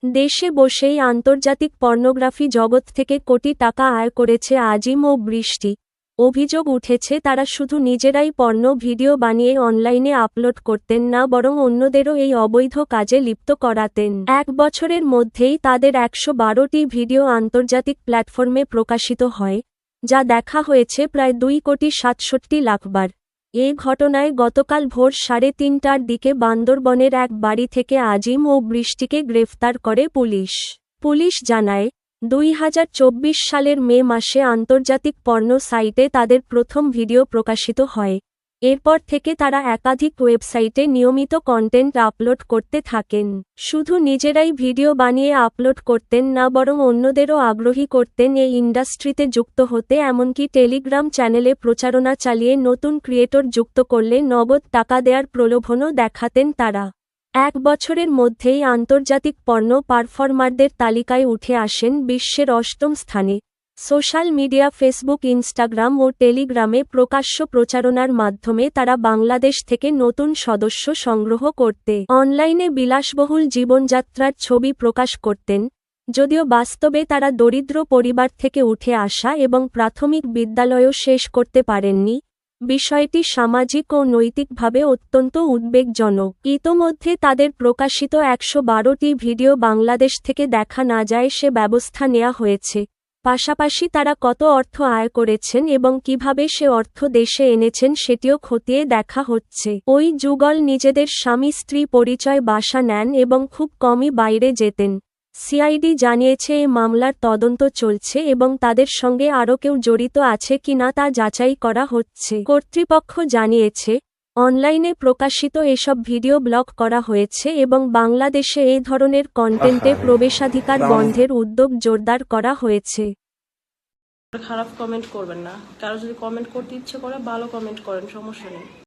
দেশে বসেই আন্তর্জাতিক পর্নোগ্রাফি জগৎ থেকে কোটি টাকা আয় করেছে আজিম ও বৃষ্টি। অভিযোগ উঠেছে তারা শুধু নিজেরাই পর্নো ভিডিও বানিয়ে অনলাইনে আপলোড করতেন না, বরং অন্যদেরও এই অবৈধ কাজে লিপ্ত করাতেন। 1 বছরের মধ্যেই তাদের 112টি ভিডিও আন্তর্জাতিক প্ল্যাটফর্মে প্রকাশিত হয়, যা দেখা হয়েছে প্রায় 2,67,00,000 বার। এ ঘটনায় গতকাল ভোর 3:30টার দিকে বান্দরবনের এক বাড়ি থেকে আজিম ও বৃষ্টিকে গ্রেফতার করে পুলিশ। পুলিশ জানায়, 2024 সালের মে মাসে আন্তর্জাতিক পর্নো সাইটে তাদের প্রথম ভিডিও প্রকাশিত হয়। এরপর থেকে তারা একাধিক ওয়েবসাইটে নিয়মিত কন্টেন্ট আপলোড করতে থাকেন। শুধু নিজেরাই ভিডিও বানিয়ে আপলোড করতেন না, বরং অন্যদেরও আগ্রহী করতেন এই ইন্ডাস্ট্রিতে যুক্ত হতে। এমনকি টেলিগ্রাম চ্যানেলে প্রচারণা চালিয়ে নতুন ক্রিয়েটর যুক্ত করলে নগদ টাকা দেওয়ার প্রলোভনও দেখাতেন তারা। 1 বছরের মধ্যেই আন্তর্জাতিক পর্নো পারফর্মারদের তালিকায় উঠে আসেন বিশ্বের 8ম স্থানে। সোশ্যাল মিডিয়া ফেসবুক, ইনস্টাগ্রাম ও টেলিগ্রামে প্রকাশ্য প্রচারণার মাধ্যমে তারা বাংলাদেশ থেকে নতুন সদস্য সংগ্রহ করতে অনলাইনে বিলাসবহুল জীবনযাত্রার ছবি প্রকাশ করতেন। যদিও বাস্তবে তারা দরিদ্র পরিবার থেকে উঠে আসা এবং প্রাথমিক বিদ্যালয়ও শেষ করতে পারেননি। বিষয়টি সামাজিক ও নৈতিকভাবে অত্যন্ত উদ্বেগজনক। ইতোমধ্যে তাদের প্রকাশিত 112টি ভিডিও বাংলাদেশ থেকে দেখা না যায় সে ব্যবস্থা নেওয়া হয়েছে। পাশাপাশি তারা কত অর্থ আয় করেছেন এবং কিভাবে সে অর্থ দেশে এনেছেন সেটিও খতিয়ে দেখা হচ্ছে। ওই যুগল নিজেদের স্বামী স্ত্রী পরিচয় বাসা নেন এবং খুব কমই বাইরে যেতেন। সিআইডি জানিয়েছে এ মামলার তদন্ত চলছে এবং তাদের সঙ্গে আরও কেউ জড়িত আছে কিনা তা যাচাই করা হচ্ছে। কর্তৃপক্ষ জানিয়েছে, অনলাইনে প্রকাশিত এসব ভিডিও ব্লক করা হয়েছে এবং বাংলাদেশে এই ধরনের কন্টেন্টে প্রবেশাধিকার বন্ধের উদ্যোগ জোরদার করা হয়েছে। খারাপ কমেন্ট করবেন না। কারো যদি কমেন্ট করতে ইচ্ছে করে ভালো কমেন্ট করেন, সমস্যা নেই।